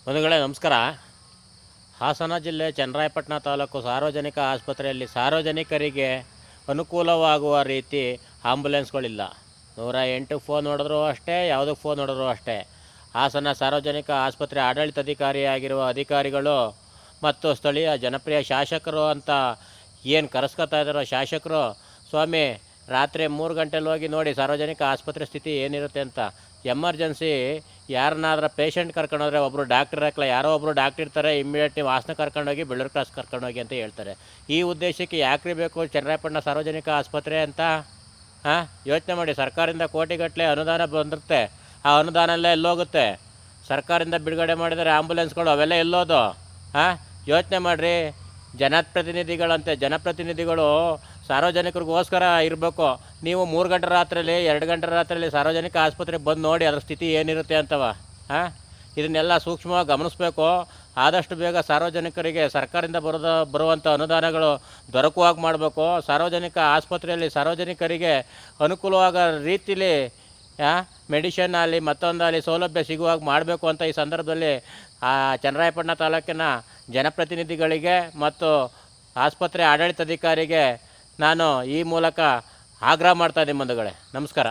ಬಂಧುಗಳೇ ನಮಸ್ಕಾರ. ಹಾಸನ ಜಿಲ್ಲೆ ಚನ್ನರಾಯಪಟ್ಟಣ ತಾಲೂಕು ಸಾರ್ವಜನಿಕ ಆಸ್ಪತ್ರೆಯಲ್ಲಿ ಸಾರ್ವಜನಿಕರಿಗೆ ಅನುಕೂಲವಾಗುವ ರೀತಿ ಆಂಬುಲೆನ್ಸ್ಗಳಿಲ್ಲ. 108 ಫೋನ್ ನೋಡಿದ್ರು ಅಷ್ಟೇ, ಯಾವುದಕ್ಕೆ ಫೋನ್ ನೋಡಿದ್ರು ಅಷ್ಟೇ. ಹಾಸನ ಸಾರ್ವಜನಿಕ ಆಸ್ಪತ್ರೆ ಆಡಳಿತಾಧಿಕಾರಿಯಾಗಿರುವ ಅಧಿಕಾರಿಗಳು ಮತ್ತು ಸ್ಥಳೀಯ ಜನಪ್ರಿಯ ಶಾಸಕರು ಅಂತ ಏನು ಕರೆಸ್ಕೊತಾ ಇದ್ದಾರೋ ಶಾಸಕರು, ಸ್ವಾಮಿ ರಾತ್ರಿ 3 ಗಂಟೆಲಿ ಹೋಗಿ ನೋಡಿ ಸಾರ್ವಜನಿಕ ಆಸ್ಪತ್ರೆ ಸ್ಥಿತಿ ಏನಿರುತ್ತೆ ಅಂತ. ಎಮರ್ಜೆನ್ಸಿ ಯಾರನ್ನಾದ್ರೂ ಪೇಷಂಟ್ ಕರ್ಕೊಂಡೋದ್ರೆ ಒಬ್ಬರು ಡಾಕ್ಟರ್ ಹಾಕಲ್ಲ, ಯಾರೋ ಒಬ್ಬರು ಡಾಕ್ಟರ್ ಇರ್ತಾರೆ, ಇಮ್ಮಿಡಿಯೇಟ್ ನೀವು ಹಾಸನ ಕರ್ಕೊಂಡೋಗಿ ಬೆಳ್ಳೂರು ಕ್ರಾಸ್ ಕರ್ಕೊಂಡೋಗಿ ಅಂತ ಹೇಳ್ತಾರೆ. ಈ ಉದ್ದೇಶಕ್ಕೆ ಯಾಕ್ರಿ ಬೇಕು ಚನ್ನರಾಯಪಟ್ಟಣ ಸಾರ್ವಜನಿಕ ಆಸ್ಪತ್ರೆ ಅಂತ? ಯೋಚನೆ ಮಾಡಿ. ಸರ್ಕಾರದಿಂದ ಕೋಟಿಗಟ್ಟಲೆ ಅನುದಾನ ಬಂದಿರುತ್ತೆ, ಆ ಅನುದಾನ ಎಲ್ಲೋಗುತ್ತೆ? ಸರ್ಕಾರದಿಂದ ಬಿಡುಗಡೆ ಮಾಡಿದರೆ ಆಂಬುಲೆನ್ಸ್ಗಳು ಅವೆಲ್ಲ ಎಲ್ಲೋದು? ಯೋಚನೆ ಮಾಡಿರಿ. ಜನಪ್ರತಿನಿಧಿಗಳು ಸಾರ್ವಜನಿಕರಿಗೋಸ್ಕರ ಇರಬೇಕು. ನೀವು 3 ಗಂಟೆ ರಾತ್ರಿಯಲ್ಲಿ 2 ಗಂಟೆ ರಾತ್ರಿಯಲ್ಲಿ ಸಾರ್ವಜನಿಕ ಆಸ್ಪತ್ರೆಗೆ ಬಂದು ನೋಡಿ ಅದರ ಸ್ಥಿತಿ ಏನಿರುತ್ತೆ ಅಂತವ. ಇದನ್ನೆಲ್ಲ ಸೂಕ್ಷ್ಮವಾಗಿ ಗಮನಿಸಬೇಕು. ಆದಷ್ಟು ಬೇಗ ಸಾರ್ವಜನಿಕರಿಗೆ ಸರ್ಕಾರದಿಂದ ಬರುವಂಥ ಅನುದಾನಗಳು ದೊರಕುವಾಗ ಮಾಡಬೇಕು. ಸಾರ್ವಜನಿಕ ಆಸ್ಪತ್ರೆಯಲ್ಲಿ ಸಾರ್ವಜನಿಕರಿಗೆ ಅನುಕೂಲವಾಗೋ ರೀತಿಲಿ ಮೆಡಿಷನ್ ಆಗಲಿ ಮತ್ತೊಂದಾಗಲಿ ಸೌಲಭ್ಯ ಸಿಗುವಾಗ ಮಾಡಬೇಕು ಅಂತ ಈ ಸಂದರ್ಭದಲ್ಲಿ ಚನ್ನರಾಯಪಟ್ಟಣ ತಾಲೂಕಿನ ಜನಪ್ರತಿನಿಧಿಗಳಿಗೆ ಮತ್ತು ಆಸ್ಪತ್ರೆ ಆಡಳಿತಾಧಿಕಾರಿಗೆ ನಾನು ಈ ಮೂಲಕ ಆಗ್ರಹ ಮಾಡ್ತಾಯಿದ್ದೀನಿ. ಬಂಧುಗಳೇ ನಮಸ್ಕಾರ.